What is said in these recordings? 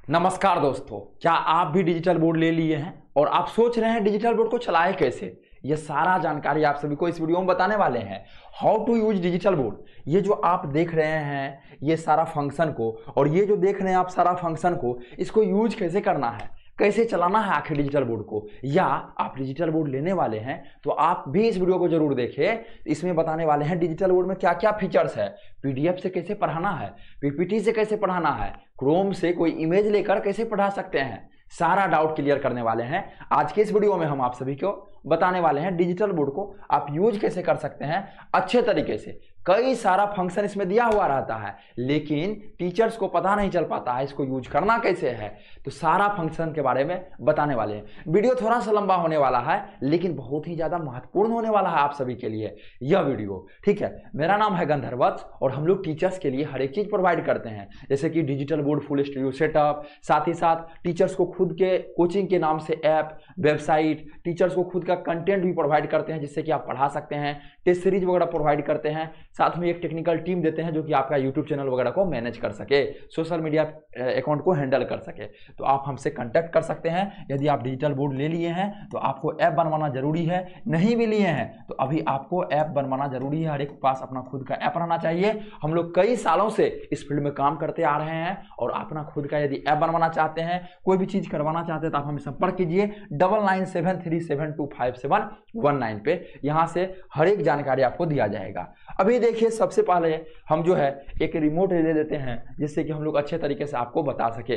नमस्कार दोस्तों, क्या आप भी डिजिटल बोर्ड ले लिए हैं और आप सोच रहे हैं डिजिटल बोर्ड को चलाएं कैसे? ये सारा जानकारी आप सभी को इस वीडियो में बताने वाले हैं। How to use digital board. ये जो आप देख रहे हैं ये सारा फंक्शन को, और ये जो देख रहे हैं आप सारा फंक्शन को, इसको यूज कैसे करना है, कैसे चलाना है आखिर डिजिटल बोर्ड को, या आप डिजिटल बोर्ड लेने वाले हैं तो आप भी इस वीडियो को जरूर देखें। इसमें बताने वाले हैं डिजिटल बोर्ड में क्या क्या फीचर्स है, पीडीएफ से कैसे पढ़ाना है, पीपीटी से कैसे पढ़ाना है, क्रोम से कोई इमेज लेकर कैसे पढ़ा सकते हैं, सारा डाउट क्लियर करने वाले हैं। आज के इस वीडियो में हम आप सभी को बताने वाले हैं डिजिटल बोर्ड को आप यूज कैसे कर सकते हैं अच्छे तरीके से। कई सारा फंक्शन इसमें दिया हुआ रहता है लेकिन टीचर्स को पता नहीं चल पाता है इसको यूज करना कैसे है, तो सारा फंक्शन के बारे में बताने वाले हैं। वीडियो थोड़ा सा लंबा होने वाला है लेकिन बहुत ही ज्यादा महत्वपूर्ण होने वाला है आप सभी के लिए यह वीडियो, ठीक है। मेरा नाम है गंधर्वत्स और हम लोग टीचर्स के लिए हर एक चीज प्रोवाइड करते हैं, जैसे कि digital board full studio setup, साथ ही साथ टीचर्स को खुद के कोचिंग के नाम से ऐप, वेबसाइट, टीचर्स को खुद का कंटेंट भी प्रोवाइड करते हैं जिससे कि आप पढ़ा सकते हैं, टेस्ट सीरीज वगैरह प्रोवाइड करते हैं, साथ में एक टेक्निकल टीम देते हैं जो कि आपका यूट्यूब चैनल वगैरह को मैनेज कर सके, सोशल मीडिया अकाउंट को हैंडल कर सके। तो आप हमसे कांटेक्ट कर सकते हैं। यदि आप डिजिटल बोर्ड ले लिए हैं तो आपको ऐप बनवाना जरूरी है, नहीं भी लिए हैं तो अभी आपको ऐप बनवाना जरूरी है। हर एक के पास अपना खुद का ऐप रहना चाहिए। हम लोग कई सालों से इस फील्ड में काम करते आ रहे हैं और अपना खुद का यदि ऐप बनवाना चाहते हैं, कोई भी चीज करवाना चाहते हैं तो आप हमें संपर्क कीजिए 9973725719 पे। यहां से हर एक जानकारी आपको दिया जाएगा। अभी देखिए, सबसे पहले हम जो है एक रिमोट ले लेते हैं जिससे कि हम लोग अच्छे तरीके से आपको बता सके।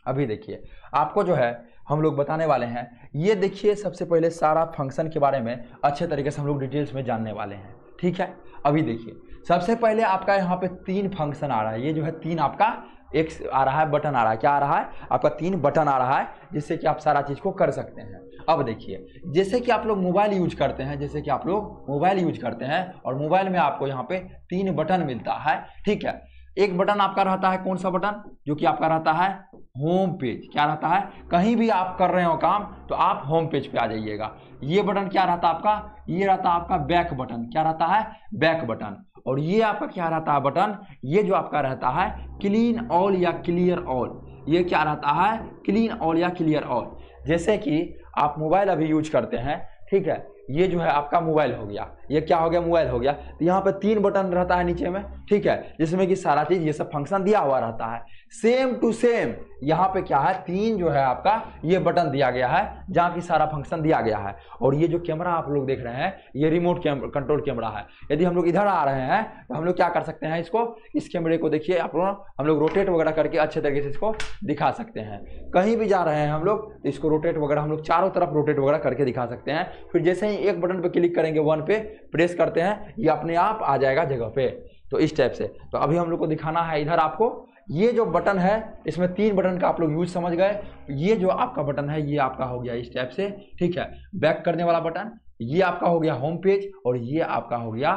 अभी देखिए आपको जो है हम लोग बताने वाले हैं, ये देखिए सबसे पहले सारा फंक्शन के बारे में अच्छे तरीके से हम लोग डिटेल्स में जानने वाले हैं, ठीक है। अभी देखिए सबसे पहले आपका यहाँ पे 3 फंक्शन आ रहा है। ये जो है 3 आपका एक आ रहा है, बटन आ रहा है। क्या आ रहा है आपका? 3 बटन आ रहा है जिससे कि आप सारा चीज को कर सकते हैं। अब देखिए, जैसे कि आप लोग मोबाइल यूज करते हैं, जैसे कि आप लोग मोबाइल यूज करते हैं और मोबाइल में आपको यहाँ पे 3 बटन मिलता है, ठीक है। एक बटन आपका रहता है, कौन सा बटन? जो कि आपका रहता है होम पेज। क्या रहता है? कहीं भी आप कर रहे हो काम तो आप होम पेज पे आ जाइएगा। ये बटन क्या रहता है आपका? ये रहता है आपका बैक बटन। क्या रहता है? Back button. और ये आपका क्या रहता है बटन? ये जो आपका रहता है क्लीन ऑल या क्लियर ऑल। ये क्या रहता है? क्लीन ऑल या क्लियर ऑल। जैसे कि आप मोबाइल अभी यूज करते हैं, ठीक है, ये जो है आपका मोबाइल हो गया, ये क्या हो गया? मोबाइल हो गया। तो यहाँ पे 3 बटन रहता है नीचे में, ठीक है, जिसमें कि सारा चीज ये सब फंक्शन दिया हुआ रहता है। सेम टू सेम यहाँ पे क्या है? 3 जो है आपका ये बटन दिया गया है जहाँ की सारा फंक्शन दिया गया है। और ये जो कैमरा आप लोग देख रहे हैं ये रिमोट कंट्रोल कैमरा है। यदि हम लोग इधर आ रहे हैं तो हम लोग क्या कर सकते हैं? इसको, इस कैमरे को देखिए आप लोग, हम लोग रोटेट वगैरह करके अच्छे तरीके से इसको दिखा सकते हैं। कहीं भी जा रहे हैं हम लोग इसको रोटेट वगैरह हम लोग चारों तरफ रोटेट वगैरह करके दिखा सकते हैं। फिर जैसे ही एक बटन पे क्लिक करेंगे, 1 पे प्रेस करते हैं, ये अपने आप आ जाएगा जगह पे। तो इस टाइप से। तो अभी हम लोग को दिखाना है इधर आपको, ये जो बटन है इसमें 3 बटन का आप लोग यूज समझ गए। ये जो आपका बटन है ये आपका हो गया इस टाइप से, ठीक है, बैक करने वाला बटन। ये आपका हो गया होम पेज और ये आपका हो गया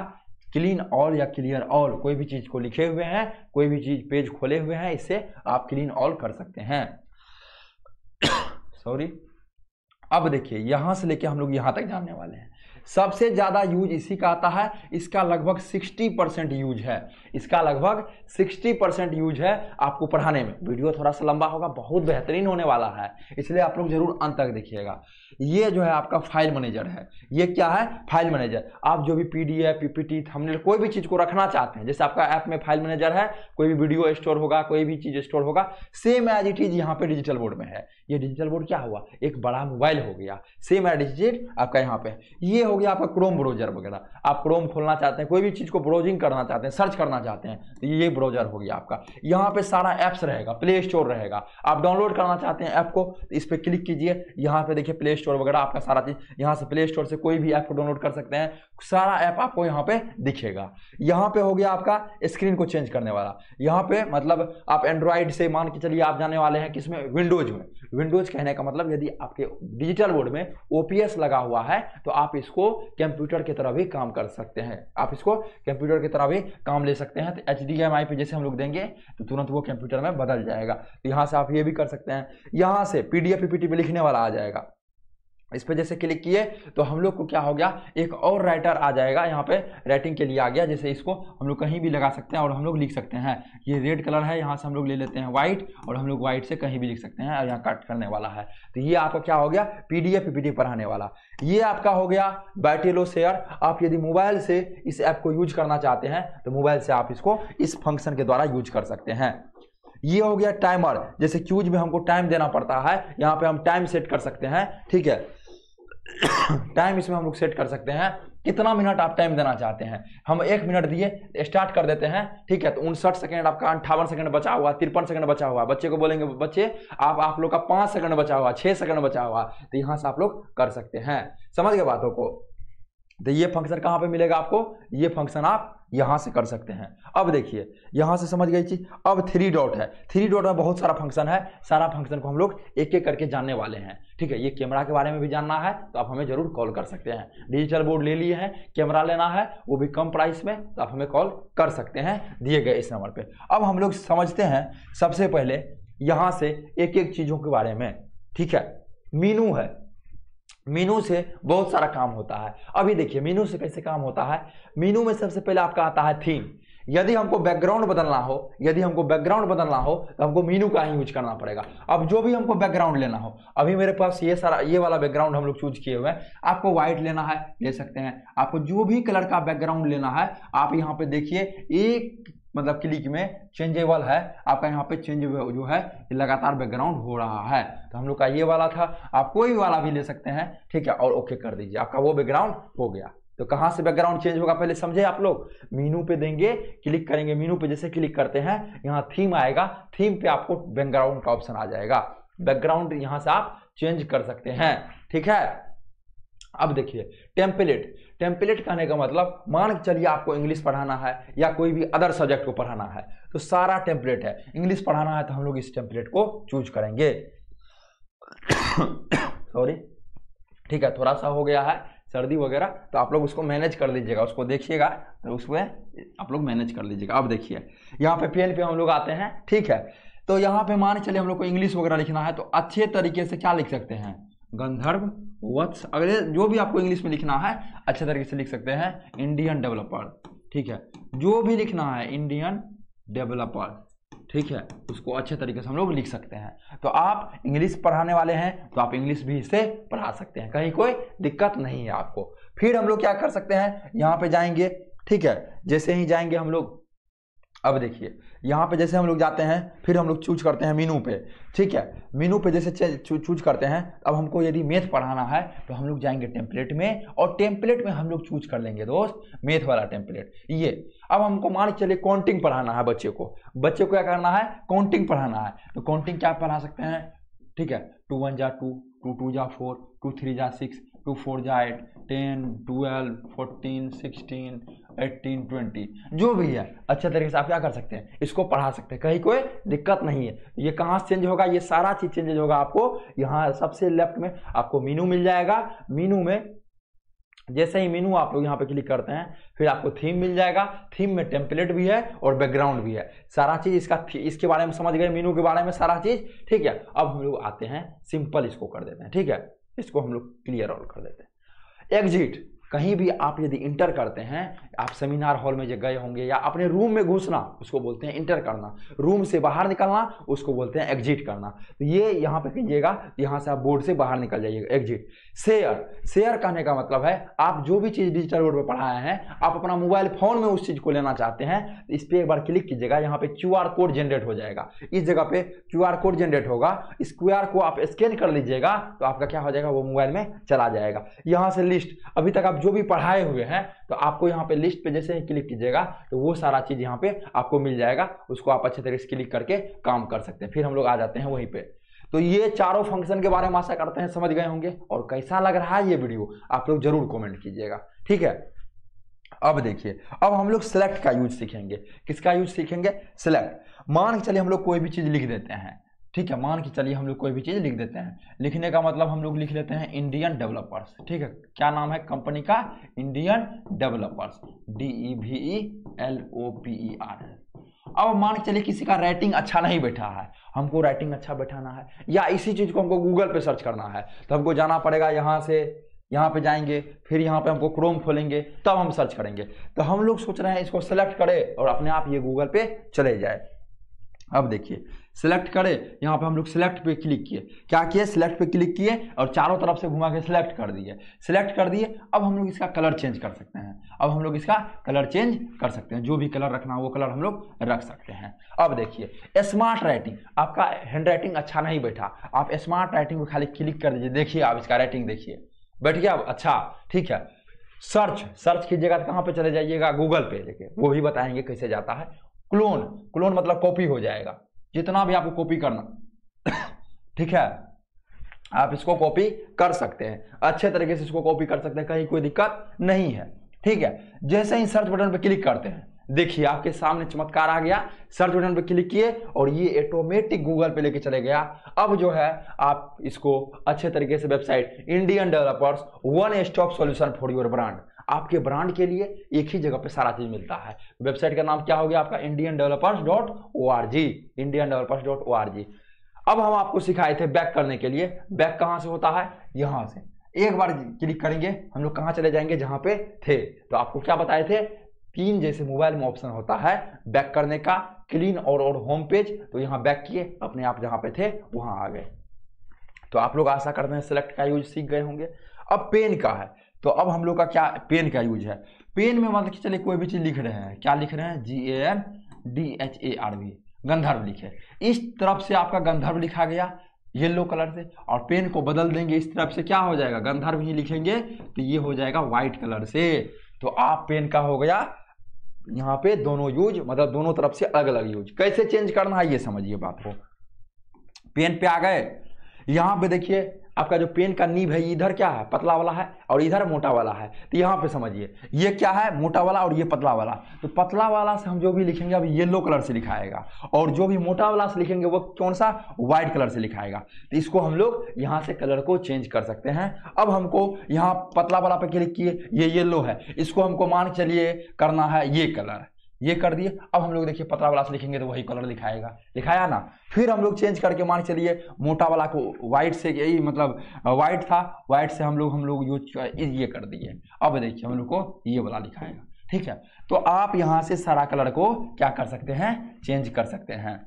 क्लीन ऑल या क्लियर ऑल। कोई भी चीज को लिखे हुए हैं, कोई भी चीज पेज खोले हुए हैं, इससे आप क्लीन ऑल कर सकते हैं। सॉरी। अब देखिए यहां से लेके हम लोग यहां तक जानने वाले हैं। सबसे ज्यादा यूज इसी का आता है, इसका लगभग 60% यूज है, इसका लगभग 60% यूज है आपको पढ़ाने में। वीडियो थोड़ा सा लंबा होगा, बहुत बेहतरीन होने वाला है, इसलिए आप लोग जरूर अंत तक देखिएगा। ये जो है आपका फाइल मैनेजर है। ये क्या है? File manager. आप जो भी पीडीएफ, पीपीटी, थंबनेल, कोई भी चीज को रखना चाहते हैं, जैसे आपका ऐप में फाइल मैनेजर है, कोई भी वीडियो स्टोर होगा, कोई भी चीज स्टोर होगा, सेम एज इट इज यहाँ पे डिजिटल बोर्ड में है। ये डिजिटल बोर्ड क्या हुआ? एक बड़ा मोबाइल हो गया, सेम एज इट इज आपका यहाँ पे। ये हो गया आपका क्रोम ब्राउजर वगैरह। आप क्रोम खोलना चाहते हैं, कोई भी चीज को ब्राउजिंग करना चाहते हैं, सर्च करना चाहते हैं, तो ये ब्राउजर हो गया आपका। यहाँ पे सारा एप्स रहेगा, प्ले स्टोर रहेगा। आप डाउनलोड करना चाहते हैं ऐप को, तो इस पे क्लिक कीजिए, यहाँ पे देखिए प्ले स्टोर वगैरह आपका सारा चीज। यहाँ से प्ले स्टोर से कोई भी ऐप को डाउनलोड कर सकते हैं, सारा ऐप आपको यहाँ पे दिखेगा। यहाँ पे हो गया आपका स्क्रीन को चेंज करने वाला। यहाँ पे मतलब आप एंड्रॉइड से मान के चलिए आप जाने वाले हैं किसमें? विंडोज में। विंडोज कहने का मतलब यदि आपके डिजिटल बोर्ड में ओपीएस लगा हुआ है तो आप इसको कंप्यूटर की तरह भी काम कर सकते हैं, आप इसको कंप्यूटर की तरह भी काम ले सकते हैं। तो HDMI पे जैसे हम लोग देंगे तो तुरंत वो कंप्यूटर में बदल जाएगा। तो यहाँ से आप ये भी कर सकते हैं। यहाँ से पीडीएफ पीपीटी पे लिखने वाला आ जाएगा, इस पे जैसे क्लिक किए तो हम लोग को क्या हो गया, एक और राइटर आ जाएगा, यहाँ पे राइटिंग के लिए आ गया। जैसे इसको हम लोग कहीं भी लगा सकते हैं और हम लोग लिख सकते हैं। ये रेड कलर है, यहाँ से हम लोग ले लेते हैं व्हाइट और हम लोग व्हाइट से कहीं भी लिख सकते हैं और यहाँ कट करने वाला है। तो ये आपका क्या हो गया, पीडीएफ पीपीटी पढ़ाने वाला। ये आपका हो गया बैटेलो शेयर। आप यदि मोबाइल से इस ऐप को यूज करना चाहते हैं तो मोबाइल से आप इसको इस फंक्शन के द्वारा यूज कर सकते हैं। ये हो गया टाइमर, जैसे क्यूज में हमको टाइम देना पड़ता है, यहाँ पे हम टाइम सेट कर सकते हैं। ठीक है, टाइम इसमें हम लोग सेट कर सकते हैं, कितना मिनट आप टाइम देना चाहते हैं। हम 1 मिनट दिए, स्टार्ट कर देते हैं। ठीक है, तो 59 सेकंड आपका, 58 सेकंड बचा हुआ, 53 सेकंड बचा हुआ। बच्चे को बोलेंगे बच्चे आप लोग का 5 सेकंड बचा हुआ, 6 सेकंड बचा हुआ, तो यहां से आप लोग कर सकते हैं। समझ गए बातों को। तो ये फंक्शन कहां पे मिलेगा आपको, ये फंक्शन आप यहां से कर सकते हैं। अब देखिए यहां से समझ गई चीज। अब 3 डॉट है, 3 डॉट में बहुत सारा फंक्शन है, सारा फंक्शन को हम लोग एक एक करके जानने वाले हैं। ठीक है, ये कैमरा के बारे में भी जानना है तो आप हमें जरूर कॉल कर सकते हैं। डिजिटल बोर्ड ले लिए हैं, कैमरा लेना है वो भी कम प्राइस में, तो आप हमें कॉल कर सकते हैं दिए गए इस नंबर पे। अब हम लोग समझते हैं सबसे पहले यहां से एक एक चीजों के बारे में। ठीक है, मीनू है, मीनू से बहुत सारा काम होता है। अभी देखिए मीनू से कैसे काम होता है। मीनू में सबसे पहले आपका आता है थीम। यदि हमको बैकग्राउंड बदलना हो, तो हमको मीनू का ही यूज करना पड़ेगा। अब जो भी हमको बैकग्राउंड लेना हो, अभी मेरे पास ये सारा ये वाला बैकग्राउंड हम लोग चूज किए हुए हैं। आपको व्हाइट लेना है ले सकते हैं, आपको जो भी कलर का बैकग्राउंड लेना है आप यहाँ पे देखिए एक मतलब क्लिक में चेंजेबल है। आपका यहाँ पे चेंज जो है लगातार बैकग्राउंड हो रहा है। तो हम लोग का ये वाला था, आप कोई वाला भी ले सकते हैं। ठीक है, और ओके कर दीजिए, आपका वो बैकग्राउंड हो गया। तो कहाँ से बैकग्राउंड चेंज होगा पहले समझे आप लोग। मीनू पे देंगे, क्लिक करेंगे, मीनू पे जैसे क्लिक करते हैं यहाँ थीम आएगा, थीम पे आपको बैकग्राउंड का ऑप्शन आ जाएगा। बैकग्राउंड यहाँ से आप चेंज कर सकते हैं। ठीक है, अब देखिए टेम्पलेट। टेम्पलेट कहने का मतलब मान के चलिए आपको इंग्लिश पढ़ाना है या कोई भी अदर सब्जेक्ट को पढ़ाना है, तो सारा टेम्पलेट है। इंग्लिश पढ़ाना है तो हम लोग इस टेम्पलेट को चूज करेंगे। सॉरी, ठीक है, थोड़ा सा हो गया है सर्दी वगैरह, तो आप लोग उसको मैनेज कर लीजिएगा, उसको देखिएगा, तो उसमें आप लोग मैनेज कर लीजिएगा। अब देखिए यहाँ पे पेन पे हम लोग आते हैं। ठीक है, तो यहाँ पे मान चलिए हम लोग को इंग्लिश वगैरह लिखना है, तो अच्छे तरीके से क्या लिख सकते हैं, गंधर्व वत्स, अगले जो भी आपको इंग्लिश में लिखना है अच्छे तरीके से लिख सकते हैं। इंडियन डेवलपर, ठीक है, जो भी लिखना है इंडियन डेवलपर, ठीक है, उसको अच्छे तरीके से हम लोग लिख सकते हैं। तो आप इंग्लिश पढ़ाने वाले हैं तो आप इंग्लिश भी इससे पढ़ा सकते हैं, कहीं कोई दिक्कत नहीं है आपको। फिर हम लोग क्या कर सकते हैं, यहाँ पे जाएंगे। ठीक है, जैसे ही जाएंगे हम लोग, अब देखिए यहाँ पे जैसे हम लोग जाते हैं फिर हम लोग चूज करते हैं मीनू पे। ठीक है, मीनू पे जैसे चूज करते हैं, अब हमको यदि मैथ पढ़ाना है तो हम लोग जाएंगे टेम्पलेट में, और टेम्पलेट में हम लोग चूज कर लेंगे दोस्त मैथ वाला टेम्पलेट। ये अब हमको मान चलिए काउंटिंग पढ़ाना है बच्चे को क्या करना है, काउंटिंग पढ़ाना है। तो काउंटिंग क्या पढ़ा सकते हैं, ठीक है, 2 1 जा 2, 2 2 जा 4, 2 3 जा 6, 2 4 जा 8, 10 12 14 16 18 20, जो भी है अच्छे तरीके से आप क्या कर सकते हैं, इसको पढ़ा सकते हैं, कहीं कोई दिक्कत नहीं है। ये कहाँ से चेंज होगा, ये सारा चीज चेंज होगा आपको यहाँ सबसे लेफ्ट में आपको मीनू मिल जाएगा। मीनू में जैसे ही मीनू आप लोग यहाँ पे क्लिक करते हैं फिर आपको थीम मिल जाएगा। थीम में टेम्पलेट भी है और बैकग्राउंड भी है, सारा चीज इसके बारे में समझ गए, मीनू के बारे में सारा चीज। ठीक है, अब हम लोग आते हैं सिंपल, इसको कर देते हैं। ठीक है, इसको हम लोग क्लियर ऑल कर देते हैं। एग्जिट, कहीं भी आप यदि इंटर करते हैं, आप सेमिनार हॉल में जो गए होंगे या अपने रूम में घुसना उसको बोलते हैं इंटर करना, रूम से बाहर निकलना उसको बोलते हैं एग्जिट करना। तो ये यहाँ पे कीजिएगा, यहाँ से आप बोर्ड से बाहर निकल जाइएगा, एग्जिट। शेयर कहने का मतलब है आप जो भी चीज डिजिटल बोर्ड पे पढ़ाए हैं आप अपना मोबाइल फोन में उस चीज को लेना चाहते हैं, इस पर एक बार क्लिक कीजिएगा, यहाँ पे QR कोड जनरेट हो जाएगा। इस जगह पे QR कोड जनरेट होगा, इस QR को आप स्कैन कर लीजिएगा तो आपका क्या हो जाएगा, वो मोबाइल में चला जाएगा। यहाँ से लिस्ट, अभी तक आप जो भी पढ़ाए हुए हैं तो आपको यहाँ पे लिस्ट पे जैसे ही क्लिक कीजिएगा तो वो सारा चीज यहाँ पे आपको मिल जाएगा, उसको आप अच्छे तरीके से क्लिक करके काम कर सकते हैं। फिर हम लोग आ जाते हैं वहीं पे। तो ये चारों फंक्शन के बारे में आशा करते हैं समझ गए होंगे, और कैसा लग रहा है ये वीडियो आप लोग जरूर कमेंट कीजिएगा। ठीक है, अब देखिए अब हम लोग सिलेक्ट का यूज सीखेंगे। किसका यूज सीखेंगे, सिलेक्ट। मान के चलिए हम लोग कोई भी चीज लिख देते हैं। ठीक है, मान के चलिए हम लोग कोई भी चीज लिख देते हैं, लिखने का मतलब हम लोग लिख लेते हैं इंडियन डेवलपर्स। ठीक है, क्या नाम है कंपनी का, इंडियन डेवलपर्स, DEVELOPER। अब मान के चलिए किसी का राइटिंग अच्छा नहीं बैठा है, हमको राइटिंग अच्छा बैठाना है, या इसी चीज को हमको गूगल पे सर्च करना है, तो हमको जाना पड़ेगा यहाँ से, यहाँ पे जाएंगे, फिर यहाँ पे हमको क्रोम खोलेंगे, तब हम सर्च करेंगे। तो हम लोग सोच रहे हैं इसको सेलेक्ट करें और अपने आप ये गूगल पे चले जाए। अब देखिए सिलेक्ट करें, यहाँ पे हम लोग सिलेक्ट पे क्लिक किए, क्या किए, सिलेक्ट पे क्लिक किए और चारों तरफ से घुमा के सिलेक्ट कर दिए। सिलेक्ट कर दिए, अब हम लोग इसका कलर चेंज कर सकते हैं। अब हम लोग इसका कलर चेंज कर सकते हैं, जो भी कलर रखना हो वो कलर हम लोग रख सकते हैं। अब देखिए स्मार्ट राइटिंग, आपका हैंड राइटिंग अच्छा नहीं बैठा, आप स्मार्ट राइटिंग पे खाली क्लिक कर दीजिए। देखिए आप इसका राइटिंग देखिए बैठ गया, अच्छा ठीक है। सर्च कीजिएगा तो कहाँ पे चले जाइएगा, गूगल पे, देखिए वो भी बताएंगे कैसे जाता है। क्लोन मतलब कॉपी हो जाएगा, जितना भी आपको कॉपी करना ठीक है, आप इसको कॉपी कर सकते हैं, अच्छे तरीके से इसको कॉपी कर सकते हैं, कहीं कोई दिक्कत नहीं है। ठीक है, जैसे ही सर्च बटन पे क्लिक करते हैं, देखिए आपके सामने चमत्कार आ गया, सर्च बटन पे क्लिक किए और ये ऑटोमेटिक गूगल पे लेके चले गया। अब जो है आप इसको अच्छे तरीके से website Indian developers one stop solution for your brand, आपके ब्रांड के लिए एक ही जगह पे सारा चीज मिलता है। वेबसाइट का नाम क्या हो गया आपका, indiandevelopers.org, indiandevelopers.org। अब हम आपको सिखाए थे बैक करने के लिए, बैक कहां से होता है, यहां से एक बार क्लिक करेंगे हम लोग कहां चले जाएंगे, जहां पे थे। तो आपको क्या बताए थे, 3 जैसे मोबाइल में ऑप्शन होता है बैक करने का, क्लीन और होम पेज। तो यहाँ बैक किए, अपने आप जहां पे थे वहां आ गए। तो आप लोग आशा करते हैं सिलेक्ट का यूज सीख गए होंगे। अब पेन का है, तो अब हम लोग का क्या पेन का यूज है। पेन में मतलब कि चलिए कोई भी चीज लिख रहे हैं, क्या लिख रहे हैं, GANDHARV, गंधर्व लिखे, इस तरफ से आपका गंधर्व लिखा गया येलो कलर से, और पेन को बदल देंगे इस तरफ से क्या हो जाएगा, गंधर्व ही लिखेंगे तो ये हो जाएगा व्हाइट कलर से। तो आप पेन का हो गया यहाँ पे दोनों यूज, मतलब दोनों तरफ से अलग अलग यूज। कैसे चेंज करना है ये समझिए बात को। पेन पे आ गए, यहाँ पे देखिए आपका जो पेन का नीब है इधर क्या है, पतला वाला है और इधर मोटा वाला है। तो यहाँ पे समझिए ये क्या है, मोटा वाला और ये पतला वाला। तो पतला वाला से हम जो भी लिखेंगे अब येलो कलर से लिखाएगा, और जो भी मोटा वाला से लिखेंगे वो कौन सा, व्हाइट कलर से लिखाएगा। तो इसको हम लोग यहाँ से कलर को चेंज कर सकते हैं। अब हमको यहाँ पतला वाला पे क्लिक किए, ये येलो है, इसको हमको मान के चलिए करना है ये कलर, ये कर दिए। अब हम लोग देखिए पतला वाला से लिखेंगे तो वही कलर दिखाएगा, दिखाया ना। फिर हम लोग चेंज करके मान चलिए मोटा वाला को व्हाइट से, यही मतलब व्हाइट था, व्हाइट से हम लोग यूज ये कर दिए। अब देखिए हम लोग को ये वाला दिखाएगा। ठीक है, तो आप यहाँ से सारा कलर को क्या कर सकते हैं, चेंज कर सकते हैं।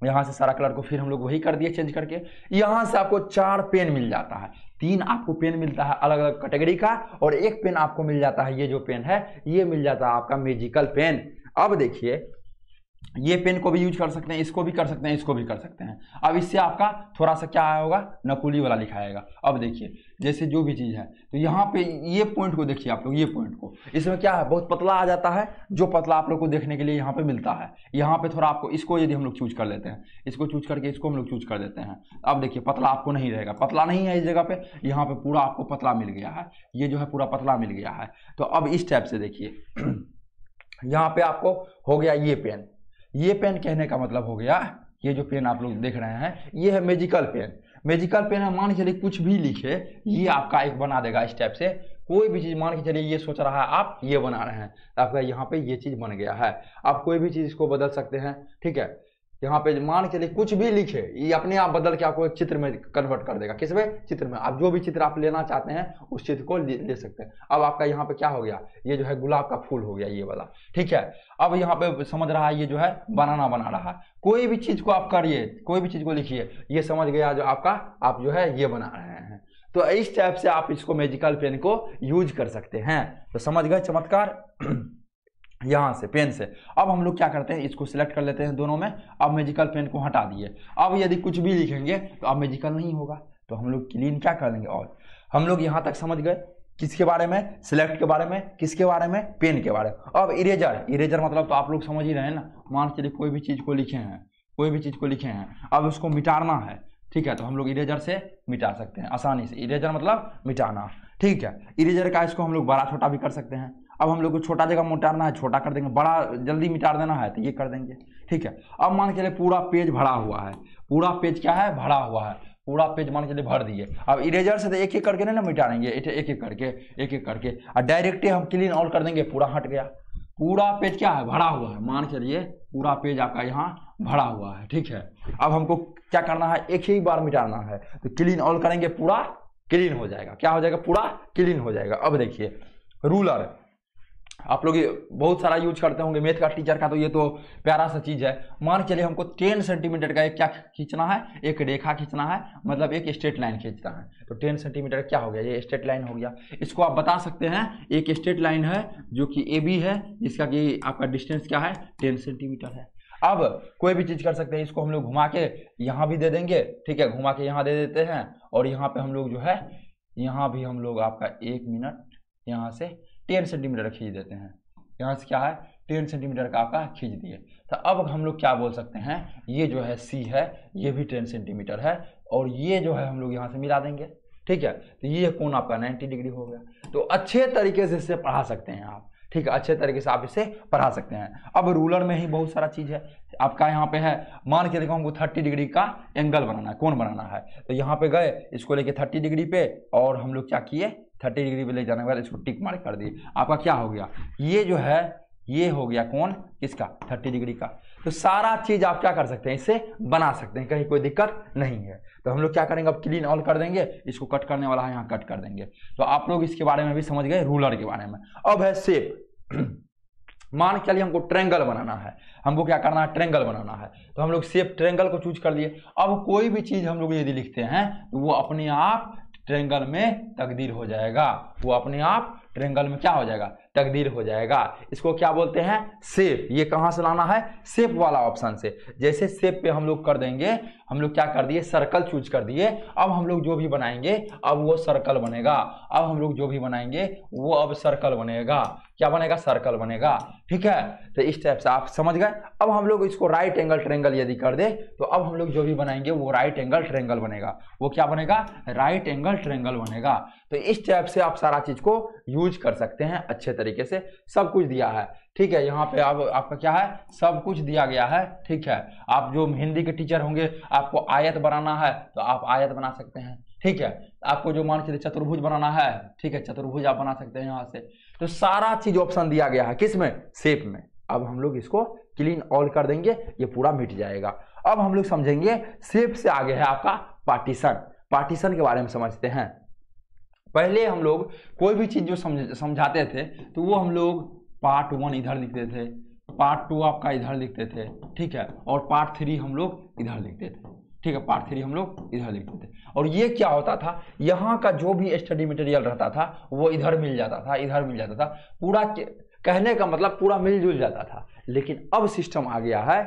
यहाँ से सारा कलर को फिर हम लोग वही कर दिए चेंज करके। यहाँ से आपको 4 पेन मिल जाता है, 3 आपको पेन मिलता है अलग अलग कैटेगरी का, और एक पेन आपको मिल जाता है, ये जो पेन है ये मिल जाता है आपका मैजिकल पेन। अब देखिए ये पेन को भी यूज कर सकते हैं, इसको भी कर सकते हैं, इसको भी कर सकते हैं। अब इससे आपका थोड़ा सा क्या होगा, नकुली वाला लिखाएगा। अब देखिए जैसे जो भी चीज़ है, तो यहाँ पे ये पॉइंट को देखिए आप लोग, ये पॉइंट को, इसमें क्या है बहुत पतला आ जाता है, जो पतला आप लोग को देखने के लिए यहाँ पे मिलता है। यहाँ पे थोड़ा आपको इसको यदि हम लोग चूज कर लेते हैं, इसको चूज करके इसको हम लोग चूज कर देते हैं। अब देखिए पतला आपको नहीं रहेगा, पतला नहीं है इस जगह पे, यहाँ पे पूरा आपको पतला मिल गया है, ये जो है पूरा पतला मिल गया है। तो अब इस टाइप से देखिए यहाँ पे आपको हो गया ये पेन। ये पेन कहने का मतलब हो गया, ये जो पेन आप लोग देख रहे हैं ये है मैजिकल पेन। मैजिकल पेन है, मान के चलिए कुछ भी लिखे ये आपका एक बना देगा इस टाइप से। कोई भी चीज मान के चलिए ये सोच रहा है आप ये बना रहे हैं, तो आपका यहाँ पे ये चीज बन गया है। आप कोई भी चीज इसको बदल सकते हैं। ठीक है, यहाँ पे मान के लिए कुछ भी लिखे ये अपने आप बदल के आपको एक चित्र में कन्वर्ट कर देगा। किसमें, चित्र में। आप जो भी चित्र आप लेना चाहते हैं उस चित्र को ले सकते हैं। अब आपका यहाँ पे क्या हो गया, ये जो है गुलाब का फूल हो गया ये वाला। ठीक है, अब यहाँ पे समझ रहा है ये जो है बनाना बना रहा है। कोई भी चीज को आप करिए, कोई भी चीज को लिखिए, ये समझ गया जो आपका, आप जो है ये बना रहे हैं। तो इस टाइप से आप इसको मैजिकल पेन को यूज कर सकते हैं। तो समझ गए चमत्कार यहाँ से पेन से। अब हम लोग क्या करते हैं, इसको सिलेक्ट कर लेते हैं दोनों में। अब मैजिकल पेन को हटा दिए। अब यदि कुछ भी लिखेंगे तो अब मैजिकल नहीं होगा, तो हम लोग क्लीन क्या कर देंगे। और हम लोग यहाँ तक समझ गए किसके बारे में, सिलेक्ट के बारे में, किसके बारे में, पेन के बारे में। अब इरेजर, इरेजर मतलब तो आप लोग समझ ही रहे हैं ना। मान चलिए कोई भी चीज को लिखे हैं, कोई भी चीज को लिखे हैं, अब उसको मिटाना है। ठीक है, तो हम लोग इरेजर से मिटा सकते हैं आसानी से। इरेजर मतलब मिटाना। ठीक है, इरेजर का इसको हम लोग बड़ा छोटा भी कर सकते हैं। अब हम लोग को छोटा जगह मिटाना है, छोटा कर देंगे, बड़ा जल्दी मिटा देना है तो ये कर देंगे। ठीक है, अब मान के लिए पूरा पेज भरा हुआ है, पूरा पेज क्या है, भरा हुआ है, पूरा पेज मान के लिए भर दिए। अब इरेजर से तो एक एक करके नहीं ना मिटाएंगे, एक एक करके, एक एक करके, और डायरेक्टली हम क्लीन ऑल कर देंगे, पूरा हट गया। पूरा पेज क्या है, भरा हुआ है, मान चलिए पूरा पेज आपका यहाँ भरा हुआ है, ठीक है। अब हमको क्या करना है, एक ही बार मिटाना है, तो क्लीन ऑल करेंगे, पूरा क्लीन हो जाएगा। क्या हो जाएगा, पूरा क्लीन हो जाएगा। अब देखिए रूलर, आप लोग बहुत सारा यूज करते होंगे मैथ का टीचर का, तो ये तो प्यारा सा चीज है। मान चलिए हमको 10 सेंटीमीटर का एक क्या खींचना है, एक रेखा खींचना है, मतलब एक स्ट्रेट लाइन खींचना है। तो 10 सेंटीमीटर क्या हो गया, ये स्ट्रेट लाइन हो गया। इसको आप बता सकते हैं एक स्ट्रेट लाइन है जो कि ए बी है, जिसका कि आपका डिस्टेंस क्या है, 10 सेंटीमीटर है। अब कोई भी चीज कर सकते हैं, इसको हम लोग घुमा के यहाँ भी दे देंगे, ठीक है, घुमा के यहाँ दे देते हैं, और यहाँ पे हम लोग जो है यहाँ भी हम लोग आपका 1 मिनट यहाँ से 10 सेंटीमीटर खींच देते हैं। यहाँ से क्या है, 10 सेंटीमीटर का आपका खींच दिए। तो अब हम लोग क्या बोल सकते हैं, ये जो है सी है, ये भी 10 सेंटीमीटर है, और ये जो है हम लोग यहाँ से मिला देंगे, ठीक है। तो ये कोण आपका 90 डिग्री हो गया। तो अच्छे तरीके से इसे पढ़ा सकते हैं आप, ठीक है, अच्छे तरीके से आप इसे पढ़ा सकते हैं। अब रूलर में ही बहुत सारा चीज है आपका, यहाँ पे है, मान के देखो हमको 30 डिग्री का एंगल बनाना है, कोण बनाना है। तो यहाँ पे गए, इसको लेके 30 डिग्री पे, और हम लोग क्या किए, 30 डिग्री पे ले जाने के बाद इसको टिक मार्क कर दिए। आपका क्या हो गया, ये जो है ये हो गया कोण किसका, 30 डिग्री का। तो सारा चीज आप क्या कर सकते हैं, इसे बना सकते हैं, कहीं कोई दिक्कत नहीं है। तो हम लोग क्या करेंगे, अब क्लीन ऑल कर देंगे, इसको कट करने वाला है यहाँ कट कर देंगे। तो आप लोग इसके बारे में भी समझ गए, रूलर के बारे में। अब है शेप। मान के लिए हमको ट्रायंगल बनाना है, हमको क्या करना है, ट्रायंगल बनाना है। तो हम लोग शेप ट्रायंगल को चूज कर लिए। अब कोई भी चीज हम लोग यदि लिखते हैं तो वो अपने आप ट्रायंगल में तकदीर हो जाएगा, वो अपने आप ट्रायंगल में क्या हो जाएगा, तकदीर हो जाएगा। इसको क्या बोलते हैं, शेप। ये कहां से लाना है, शेप वाला ऑप्शन से। जैसे शेप पे हम लोग कर देंगे, हम लोग क्या कर दिए, सर्कल चूज कर दिए। अब हम लोग जो भी बनाएंगे अब वो सर्कल बनेगा। अब हम लोग जो भी बनाएंगे वो अब सर्कल बनेगा। क्या बनेगा, सर्कल बनेगा, ठीक है। तो इस टाइप से आप समझ गए। अब हम लोग इसको राइट एंगल ट्रायंगल यदि कर दे तो अब हम लोग जो भी बनाएंगे वो राइट एंगल ट्रायंगल बनेगा। वो क्या बनेगा, राइट एंगल ट्रायंगल बनेगा। तो इस टाइप से आप सारा चीज को यूज कर सकते हैं अच्छे तरीके से। सब कुछ दिया है, ठीक है। यहाँ पे अब आपका क्या है, सब कुछ दिया गया है, ठीक है। आप जो हिंदी के टीचर होंगे, आपको आयत बनाना है तो आप आयत बना सकते हैं, ठीक है। आपको जो मान चलिए चतुर्भुज बनाना है, ठीक है, चतुर्भुज आप बना सकते हैं यहाँ से। तो सारा चीज ऑप्शन दिया गया है, किस में, शेप में। अब हम लोग इसको क्लीन ऑल कर देंगे, ये पूरा मिट जाएगा। अब हम लोग समझेंगे शेप से आगे है आपका पार्टीशन। पार्टीशन के बारे में समझते हैं। पहले हम लोग कोई भी चीज जो समझाते थे तो वो हम लोग पार्ट 1 इधर लिखते थे, पार्ट 2 आपका इधर लिखते थे, ठीक है, और पार्ट 3 हम लोग इधर लिखते थे, ठीक है, पार्ट 3 हम लोग इधर लिखते थे। और ये क्या होता था, यहाँ का जो भी स्टडी मटेरियल रहता था वो इधर मिल जाता था, इधर मिल जाता था, पूरा कहने का मतलब पूरा मिलजुल जाता था। लेकिन अब सिस्टम आ गया है,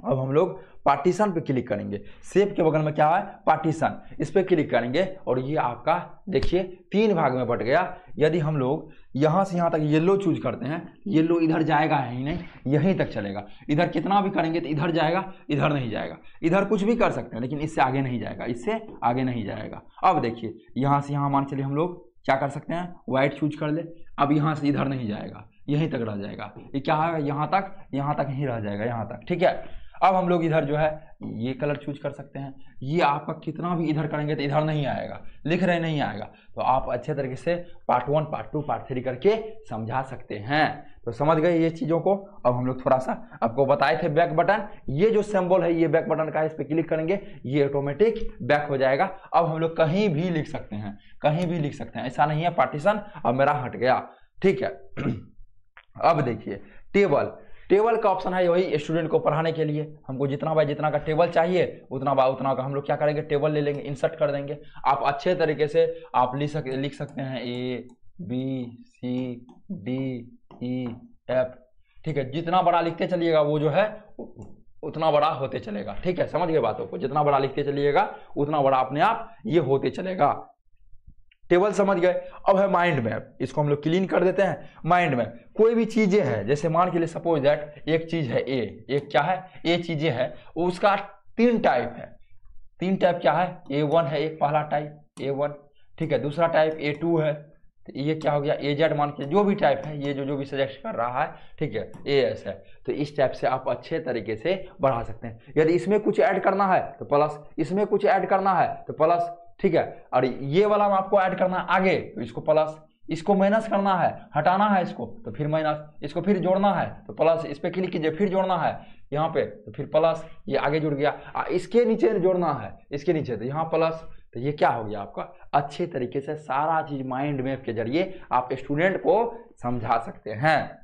अब हम लोग पार्टीशन पे क्लिक करेंगे। शेप के बगल में क्या है, पार्टीशन, इस पे क्लिक करेंगे और ये आपका देखिए 3 भाग में बट गया। यदि हम लोग यहाँ से यहाँ तक येलो चूज करते हैं, येलो इधर जाएगा ही नहीं, यहीं तक चलेगा। इधर कितना भी करेंगे तो इधर जाएगा, इधर नहीं जाएगा। इधर कुछ भी कर सकते हैं लेकिन इससे आगे नहीं जाएगा, इससे आगे नहीं जाएगा। अब देखिए यहाँ से यहाँ मान चलिए हम लोग क्या कर सकते हैं, व्हाइट चूज कर ले। अब यहाँ से इधर नहीं जाएगा, यहीं तक रह जाएगा। ये क्या है, यहाँ तक ही रह जाएगा, यहाँ तक, ठीक है। अब हम लोग इधर जो है ये कलर चूज कर सकते हैं। ये आपका कितना भी इधर करेंगे तो इधर नहीं आएगा, लिख रहे नहीं आएगा। तो आप अच्छे तरीके से पार्ट 1, पार्ट 2, पार्ट 3 करके समझा सकते हैं। तो समझ गए ये चीज़ों को। अब हम लोग थोड़ा सा आपको बताए थे बैक बटन, ये जो सिंबल है ये बैक बटन का है, इस पर क्लिक करेंगे ये ऑटोमेटिक बैक हो जाएगा। अब हम लोग कहीं भी लिख सकते हैं, कहीं भी लिख सकते हैं, ऐसा नहीं है पार्टीशन अब मेरा हट गया, ठीक है। अब देखिए टेबल का ऑप्शन है, वही स्टूडेंट को पढ़ाने के लिए हमको जितना बाय जितना का टेबल चाहिए उतना का हम लोग क्या करेंगे, टेबल ले लेंगे, इंसर्ट कर देंगे। आप अच्छे तरीके से आप लिख सकते हैं A B C D E F, ठीक है। जितना बड़ा लिखते चलिएगा वो जो है उतना बड़ा होते चलेगा, ठीक है। समझ गए बातों को, जितना बड़ा लिखते चलिएगा उतना बड़ा अपने आप ये होते चलेगा। टेबल समझ गए। अब है माइंड मैप, इसको हम लोग क्लीन कर देते हैं। माइंड मैप कोई भी चीजें हैं, जैसे मान के लिए सपोज दैट एक चीज है ए, एक क्या है ए चीजें है, उसका 3 टाइप है। 3 टाइप क्या है, A1 है एक पहला टाइप A1, ठीक है। दूसरा टाइप A2 है, तो ये क्या हो गया AZ, मान के जो भी टाइप है ये जो भी सजेस्ट कर रहा है, ठीक है, AS है। तो इस टाइप से आप अच्छे तरीके से बढ़ा सकते हैं। यदि इसमें कुछ ऐड करना है तो प्लस, इसमें कुछ ऐड करना है तो प्लस, ठीक है। और ये वाला में आपको ऐड करना है आगे तो इसको प्लस, इसको माइनस करना है, हटाना है इसको तो फिर माइनस, इसको फिर जोड़ना है तो प्लस, इस पर क्लिक कीजिए, फिर जोड़ना है यहाँ पे तो फिर प्लस, ये आगे जुड़ गया। इसके नीचे जोड़ना है, इसके नीचे तो यहाँ प्लस, तो ये क्या हो गया आपका। अच्छे तरीके से सारा चीज माइंड मैप के जरिए आप स्टूडेंट को समझा सकते हैं।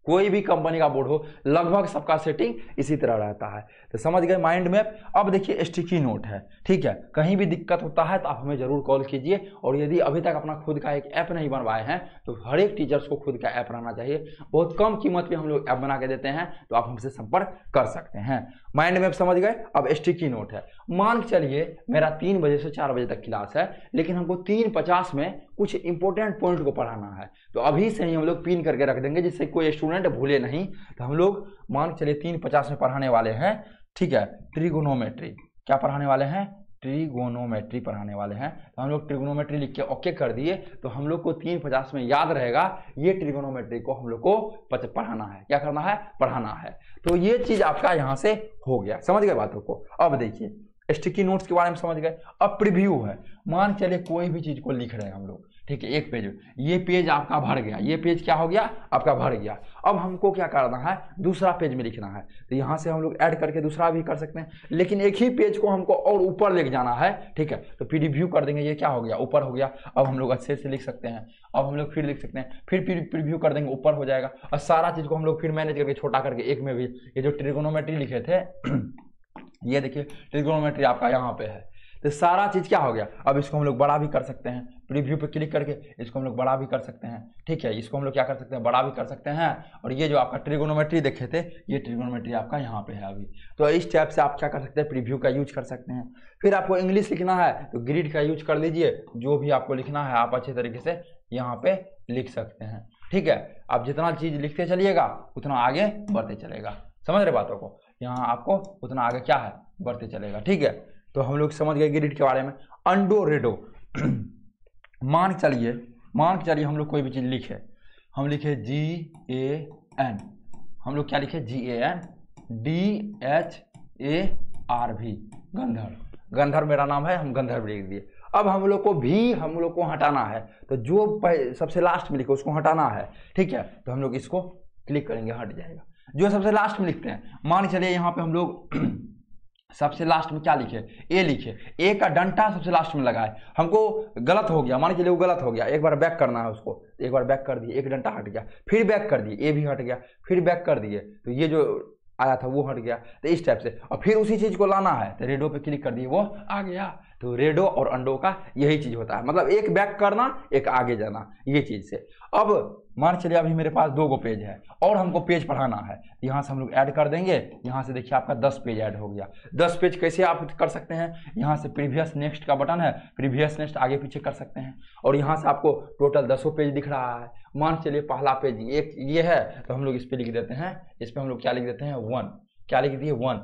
कोई भी कंपनी का बोर्ड हो लगभग सबका सेटिंग इसी तरह रहता है। तो समझ गए माइंड मैप। अब देखिए स्टिकी नोट है, ठीक है, कहीं भी दिक्कत होता है तो आप हमें जरूर कॉल कीजिए। और यदि अभी तक अपना खुद का एक ऐप नहीं बनवाए हैं तो हर एक टीचर्स को खुद का ऐप रहना चाहिए। बहुत कम कीमत पे हम लोग ऐप बना के देते हैं, तो आप हमसे संपर्क कर सकते हैं। माइंड मैप समझ गए। अब स्टिकी नोट है, मान के चलिए मेरा 3 बजे से 4 बजे तक क्लास है, लेकिन हमको 3:50 में कुछ इंपॉर्टेंट पॉइंट को पढ़ाना है, तो अभी से ही हम लोग पिन करके रख देंगे जिससे कोई स्टूडेंट भूले नहीं। तो हम लोग मान के चलिए 3:50 में पढ़ाने वाले हैं, ठीक है, ट्रिगोनोमेट्री। क्या पढ़ाने वाले हैं? ट्रिगोनोमेट्री पढ़ाने वाले हैं। तो हम लोग ट्रिगोनोमेट्री लिख के ओके कर दिए, तो हम लोग को 3:50 में याद रहेगा ये ट्रिगोनोमेट्री को हम लोग को पढ़ाना है। क्या करना है? पढ़ाना है। तो ये चीज आपका यहाँ से हो गया, समझ गए बातों को। अब देखिए स्टिकी नोट्स के बारे में समझ गए। अब प्रीव्यू है, मान चलिए कोई भी चीज को लिख रहे हैं हम लोग, ठीक है, एक पेज, ये पेज आपका भर गया, ये पेज क्या हो गया आपका भर गया। अब हमको क्या करना है? दूसरा पेज में लिखना है, तो यहाँ से हम लोग ऐड करके दूसरा भी कर सकते हैं, लेकिन एक ही पेज को हमको और ऊपर लेके जाना है, ठीक है, तो प्रीव्यू कर देंगे, ये क्या हो गया ऊपर हो गया। अब हम लोग अच्छे से लिख सकते हैं। अब हम लोग फिर लिख सकते हैं, फिर प्रीव्यू कर देंगे, ऊपर हो जाएगा। और सारा चीज को हम लोग फिर मैनेज करके छोटा करके एक में भी, ये जो ट्रिगोनोमेट्री लिखे थे ये देखिए ट्रिगोनोमेट्री आपका यहाँ पे है, तो सारा चीज क्या हो गया। अब इसको हम लोग बड़ा भी कर सकते हैं, प्रीव्यू पे क्लिक करके इसको हम लोग बड़ा भी कर सकते हैं, ठीक है, इसको हम लोग क्या कर सकते हैं? बड़ा भी कर सकते हैं। और ये जो आपका ट्रिगोनोमेट्री देखे थे, ये ट्रिगोनोमेट्री आपका यहाँ पे है अभी। तो इस टाइप से आप क्या कर सकते हैं? प्रीव्यू का यूज कर सकते हैं। फिर आपको इंग्लिश लिखना है तो ग्रिड का यूज कर लीजिए, जो भी आपको लिखना है आप अच्छे तरीके से यहाँ पे लिख सकते हैं, ठीक है। आप जितना चीज लिखते चलिएगा उतना आगे बढ़ते चलेगा, समझ रहे बातों को। यहाँ आपको उतना आगे क्या है? बढ़ते चलेगा, ठीक है। तो हम लोग समझ गए ग्रिड के बारे में। अंडो रेडो मान चलिए हम लोग कोई भी चीज लिखे, हम लिखे GAN, हम लोग क्या लिखे? GAN DHARV, गंधर्व मेरा नाम है, हम गंधर्व लिख दिए। अब हम लोग को भी हम लोग को हटाना है, तो जो सबसे लास्ट में लिखे उसको हटाना है, ठीक है। तो हम लोग इसको क्लिक करेंगे, हट जाएगा। जो सबसे लास्ट में लिखते हैं, मान चलिए यहाँ पे हम लोग सबसे लास्ट में क्या लिखे? ए लिखे, ए का डंटा सबसे लास्ट में लगाए, हमको गलत हो गया, मान चलिए वो गलत हो गया, एक बार बैक करना है उसको, एक बार बैक कर दिए, एक डंटा हट गया, फिर बैक कर दिए, ए भी हट गया, फिर बैक कर दिए, तो ये जो आया था वो हट गया। तो इस टाइप से, और फिर उसी चीज को लाना है तो रेडो पे क्लिक कर दिए, वो आ गया। तो रेडो और अंडो का यही चीज होता है, मतलब एक बैक करना एक आगे जाना, ये चीज से। अब मान चलिए अभी मेरे पास 2 पेज है और हमको पेज पढ़ाना है, यहाँ से हम लोग ऐड कर देंगे। यहाँ से देखिए आपका 10 पेज ऐड हो गया। 10 पेज कैसे आप कर सकते हैं? यहाँ से प्रीवियस नेक्स्ट का बटन है, प्रीवियस नेक्स्ट आगे पीछे कर सकते हैं, और यहाँ से आपको टोटल 10 पेज दिख रहा है। मान चलिए पहला पेज एक ये है, तो हम लोग इस पर लिख देते हैं, इस पर हम लोग क्या लिख देते हैं? 1, क्या लिख दिए? 1।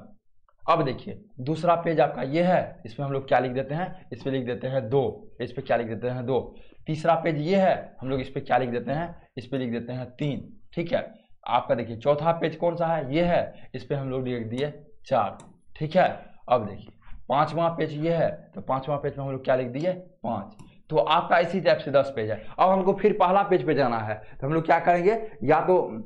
अब देखिए दूसरा पेज आपका ये है, इसमें हम लोग क्या लिख देते हैं? इस पे लिख देते हैं 2, इस पे क्या लिख देते हैं? 2। तीसरा पेज ये है, हम लोग इस पे क्या लिख देते हैं? इस पे लिख देते हैं 3, ठीक है। आपका देखिए चौथा पेज कौन सा है? ये है, इस पे हम लोग लिख दिए 4, ठीक है। अब देखिए 5वां पेज ये है, तो 5वां पेज में हम लोग क्या लिख दिए? 5। तो आपका इसी टाइप से 10 पेज है। अब हमको फिर पहला पेज पे जाना है, तो हम लोग क्या करेंगे? या तो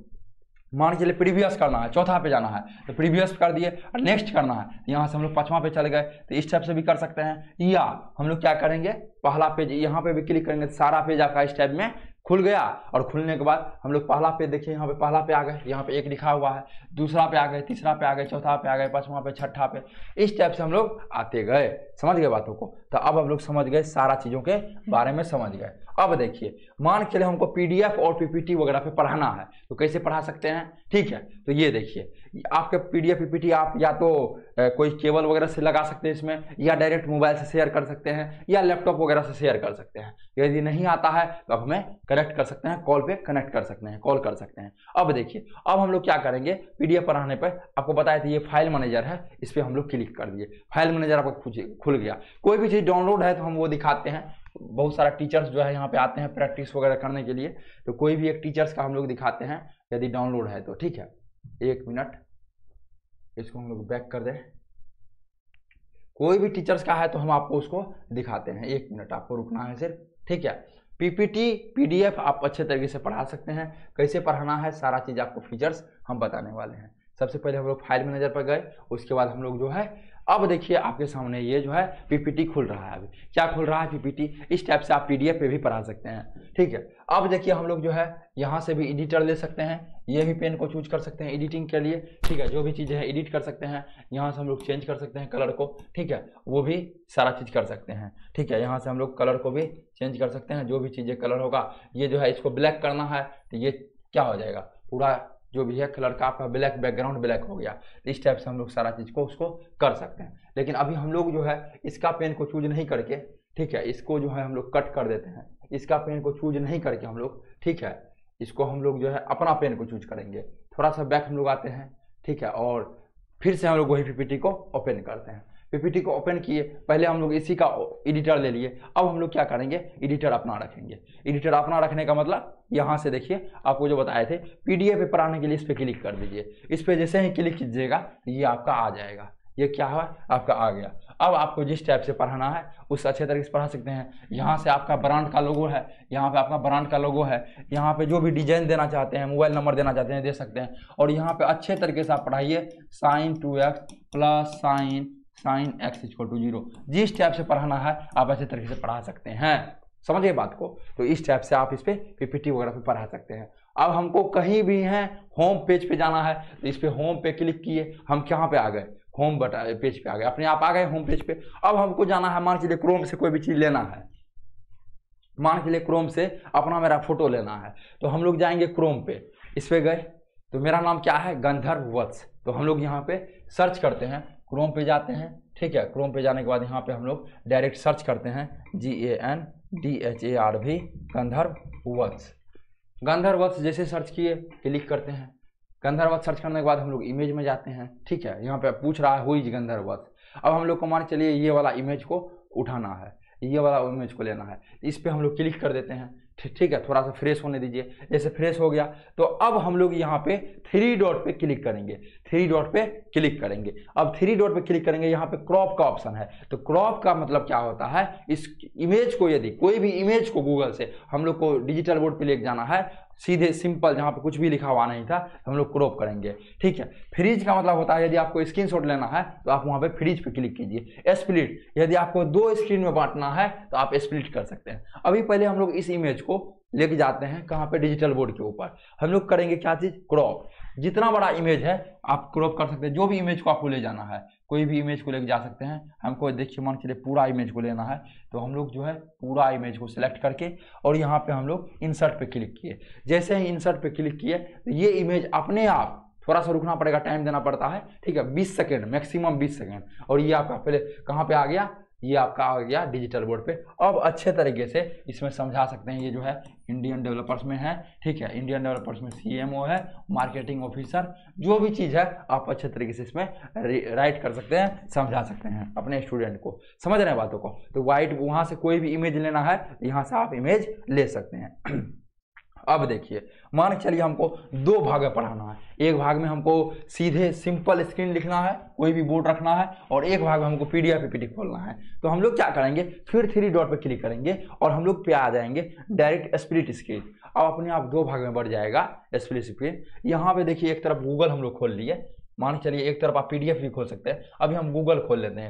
मान के लिए प्रीवियस करना है, चौथा पे जाना है तो प्रीवियस कर दिए, और नेक्स्ट करना है तो यहाँ से हम लोग 5वां पे चले गए, तो इस टाइप से भी कर सकते हैं। या हम लोग क्या करेंगे? पहला पेज यहाँ पे भी क्लिक करेंगे, सारा पेज आपका इस टाइप में खुल गया, और खुलने के बाद हम लोग पहला पेज देखिए, यहाँ पे पहला पे आ गए, यहाँ पे 1 लिखा हुआ है, दूसरा पे आ गए, तीसरा पे आ गए, चौथा पे आ गए, 5वां पे, छठा पे, इस टाइप से हम लोग आते गए, समझ गए बातों को। तो अब हम लोग समझ गए, सारा चीजों के बारे में समझ गए। अब देखिए मान के लिए हमको PDF और PPT वगैरह पे पढ़ाना है, तो कैसे पढ़ा सकते हैं? ठीक है, तो ये देखिए आपके PDF PPT आप या तो कोई केबल वगैरह से लगा सकते हैं इसमें, या डायरेक्ट मोबाइल से शेयर कर सकते हैं, या लैपटॉप वगैरह से शेयर कर सकते हैं। यदि नहीं आता है तो आप हमें कनेक्ट कर सकते हैं, कॉल पे कनेक्ट कर सकते हैं, कॉल कर सकते हैं। अब देखिए अब हम लोग क्या करेंगे? PDF पढ़ाने पर आपको बताया था ये फाइल मैनेजर है, इस पर हम लोग क्लिक कर दिए, फाइल मैनेजर आपको खुल गया। कोई भी चीज़ डाउनलोड है तो हम वो दिखाते हैं, बहुत सारा टीचर्स जो है यहाँ पे आते हैं प्रैक्टिस वगैरह करने के लिए, तो कोई भी एक टीचर्स का हम लोग दिखाते हैं यदि डाउनलोड है तो, ठीक है। 1 मिनट, इसको हम लोग बैक कर दें। कोई भी टीचर्स का है तो हम आपको उसको दिखाते हैं, 1 मिनट आपको रुकना है सिर्फ, ठीक है। पीपीटी पीडीएफ आप अच्छे तरीके से पढ़ा सकते हैं। कैसे पढ़ाना है सारा चीज़ आपको फीचर्स हम बताने वाले हैं। सबसे पहले हम लोग फाइल मैनेजर पर गए, उसके बाद हम लोग जो है अब देखिए आपके सामने ये जो है पीपीटी खुल रहा है। अभी क्या खुल रहा है पीपीटी, इस टाइप से आप पीडीएफ पे भी पढ़ा सकते हैं, ठीक है। अब देखिए हम लोग जो है यहाँ से भी एडिटर ले सकते हैं, ये भी पेन को चूज कर सकते हैं एडिटिंग के लिए, ठीक है। जो भी चीज़ें हैं एडिट कर सकते हैं, यहाँ से हम लोग चेंज कर सकते हैं कलर को, ठीक है, वो भी सारा चीज़ कर सकते हैं, ठीक है। यहाँ से हम लोग कलर को भी चेंज कर सकते हैं, जो भी चीज़ें कलर होगा, ये जो है इसको ब्लैक करना है तो ये क्या हो जाएगा, पूरा जो भी है कलर का आपका ब्लैक, बैकग्राउंड ब्लैक हो गया। तो इस टाइप से हम लोग सारा चीज़ को उसको कर सकते हैं। लेकिन अभी हम लोग जो है इसका पेन को चूज नहीं करके, ठीक है, इसको जो है हम लोग कट कर देते हैं। इसका पेन को चूज नहीं करके हम लोग, ठीक है, इसको हम लोग जो है अपना पेन को चूज करेंगे। थोड़ा सा बैक हम लोग आते हैं, ठीक है, और फिर से हम लोग वही पीपीटी को ओपन करते हैं। पीपीटी को ओपन किए, पहले हम लोग इसी का एडिटर ले लिए, अब हम लोग क्या करेंगे एडिटर अपना रखेंगे। एडिटर अपना रखने का मतलब यहाँ से देखिए आपको जो बताए थे पीडीएफ पे पढ़ाने के लिए इस पर क्लिक कर दीजिए। इस पर जैसे ही क्लिक कीजिएगा तो ये आपका आ जाएगा, ये क्या है आपका आ गया। अब आपको जिस टाइप से पढ़ाना है उस अच्छे तरीके से पढ़ा सकते हैं। यहाँ से आपका ब्रांड का लोगो है, यहाँ पे आपका ब्रांड का लोगो है, यहाँ पे जो भी डिजाइन देना चाहते हैं, मोबाइल नंबर देना चाहते हैं दे सकते हैं। और यहाँ पे अच्छे तरीके से आप पढ़ाइए sin 2x plus sin x = 0। जिस टाइप से पढ़ाना है आप अच्छे तरीके से पढ़ा सकते हैं, समझिए बात को। तो इस टाइप से आप इस पे पीपीटी वगैरह पे पढ़ा सकते हैं। अब हमको कहीं भी है होम पेज पे जाना है तो इस पे होम पे क्लिक किए, हम कहाँ पे आ गए होम पेज पे आ गए, अपने आप आ गए होम पेज पे। अब हमको जाना है, मान के लिए क्रोम से कोई भी चीज़ लेना है, मान के लिए क्रोम से अपना मेरा फोटो लेना है, तो हम लोग जाएंगे क्रोम पे, इस पे गए तो मेरा नाम क्या है गंधर्व वत्स, तो हम लोग यहाँ पे सर्च करते हैं, क्रोम पे जाते हैं, ठीक है। क्रोम पे जाने के बाद यहाँ पे हम लोग डायरेक्ट सर्च करते हैं GANDHARV गंधर्व वत्स। गंधर्व वत्स जैसे सर्च किए क्लिक करते हैं। गंधर्व वत्स सर्च करने के बाद हम लोग इमेज में जाते हैं, ठीक है। यहाँ पे पूछ रहा है हु इज गंधर्व वत्स। अब हम लोग को मान चलिए ये वाला इमेज को उठाना है, ये वाला इमेज को लेना है, इस पे हम लोग क्लिक कर देते हैं, ठीक है। थोड़ा सा फ्रेश होने दीजिए, जैसे फ्रेश हो गया तो अब हम लोग यहाँ पे 3 डॉट पे क्लिक करेंगे, 3 डॉट पे क्लिक करेंगे। अब 3 डॉट पे क्लिक करेंगे, यहाँ पे क्रॉप का ऑप्शन है, तो क्रॉप का मतलब क्या होता है, इस इमेज को यदि कोई भी इमेज को गूगल से हम लोग को डिजिटल बोर्ड पे लेके जाना है, सीधे सिंपल जहाँ पे कुछ भी लिखा हुआ नहीं था हम लोग क्रॉप करेंगे, ठीक है। फ्रीज का मतलब होता है यदि आपको स्क्रीनशॉट लेना है तो आप वहाँ पे फ्रीज पे क्लिक कीजिए। स्प्लिट, यदि आपको 2 स्क्रीन में बांटना है तो आप स्प्लिट कर सकते हैं। अभी पहले हम लोग इस इमेज को लेके जाते हैं कहाँ पे डिजिटल बोर्ड के ऊपर, हम लोग करेंगे क्या चीज़ क्रॉप। जितना बड़ा इमेज है आप क्रॉप कर सकते हैं, जो भी इमेज को आपको ले जाना है, कोई भी इमेज को लेके जा सकते हैं। हमको देखिए मान चलिए पूरा इमेज को लेना है तो हम लोग जो है पूरा इमेज को सिलेक्ट करके और यहाँ पे हम लोग इंसर्ट पे क्लिक किए। जैसे ही इंसर्ट पे क्लिक किए तो ये इमेज अपने आप, थोड़ा सा रुकना पड़ेगा, टाइम देना पड़ता है, ठीक है, 20 सेकेंड मैक्सिमम 20 सेकेंड, और ये आपका पहले कहाँ पे आ गया, ये आपका आ गया डिजिटल बोर्ड पे। अब अच्छे तरीके से इसमें समझा सकते हैं, ये जो है इंडियन डेवलपर्स में है, ठीक है, इंडियन डेवलपर्स में CMO है, मार्केटिंग ऑफिसर, जो भी चीज़ है आप अच्छे तरीके से इसमें राइट कर सकते हैं, समझा सकते हैं अपने स्टूडेंट को, समझ रहे हैं बातों को। तो वाइट वहाँ से कोई भी इमेज लेना है यहाँ से आप इमेज ले सकते हैं। अब देखिए मान चलिए हमको 2 भाग में पढ़ाना है, एक भाग में हमको सीधे सिंपल स्क्रीन लिखना है, कोई भी बोर्ड रखना है, और एक भाग में हमको PDF PPT खोलना है। तो हम लोग क्या करेंगे, फिर 3 डॉट पे क्लिक करेंगे और हम लोग पे आ जाएंगे डायरेक्ट स्प्लिट स्क्रीन। अब अपने आप 2 भाग में बढ़ जाएगा स्प्लिट स्क्रीन। यहाँ पे देखिए एक तरफ गूगल हम लोग खोल लिए, मान चलिए एक तरफ आप PDF भी खोल सकते हैं, अभी हम गूगल खोल लेते हैं,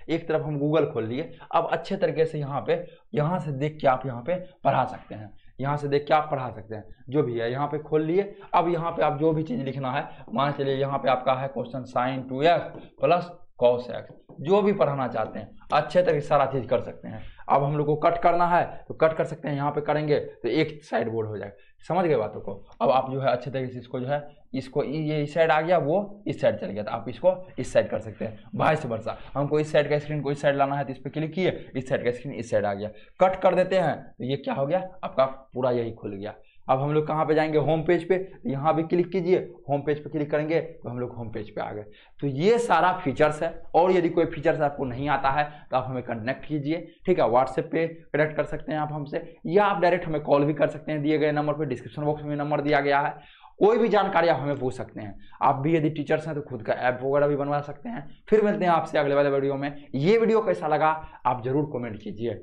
एक तरफ हम गूगल खोल लिए। अब अच्छे तरीके से यहाँ से देख के आप यहाँ पे पढ़ा सकते हैं, यहाँ से देख के आप पढ़ा सकते हैं, जो भी है यहाँ पे खोल लिए। अब यहाँ पे आप जो भी चीज़ लिखना है, मान चलिए यहाँ पे आपका है question sin 2x plus cos x, जो भी पढ़ाना चाहते हैं अच्छे तरीके से सारा चीज़ कर सकते हैं। अब हम लोग को कट करना है तो कट कर सकते हैं, यहाँ पे करेंगे तो एक साइड बोर्ड हो जाएगा, समझ गए बातों को। अब आप जो है अच्छे तरीके से इसको जो है, इसको ये इस साइड आ गया, वो इस साइड चल गया, तो आप इसको इस साइड कर सकते हैं, वाइस वर्सा। हमको इस साइड का स्क्रीन को इस साइड लाना है तो इस पर क्लिक किए, इस साइड का स्क्रीन इस साइड आ गया, कट कर देते हैं तो ये क्या हो गया, आपका पूरा यही खुल गया। अब हम लोग कहाँ पे जाएंगे, होम पेज पे, यहाँ भी क्लिक कीजिए, होम पेज पे क्लिक करेंगे तो हम लोग होम पेज पे आ गए। तो ये सारा फीचर्स है, और यदि कोई फीचर्स आपको नहीं आता है तो आप हमें कनेक्ट कीजिए, ठीक है। व्हाट्सएप पे कनेक्ट कर सकते हैं आप हमसे, या आप डायरेक्ट हमें कॉल भी कर सकते हैं, दिए गए नंबर पे, डिस्क्रिप्शन बॉक्स में नंबर दिया गया है। कोई भी जानकारी आप हमें पूछ सकते हैं। आप भी यदि टीचर्स हैं तो खुद का ऐप वगैरह भी बनवा सकते हैं। फिर मिलते हैं आपसे अगले वाले वीडियो में। ये वीडियो कैसा लगा आप जरूर कमेंट कीजिए।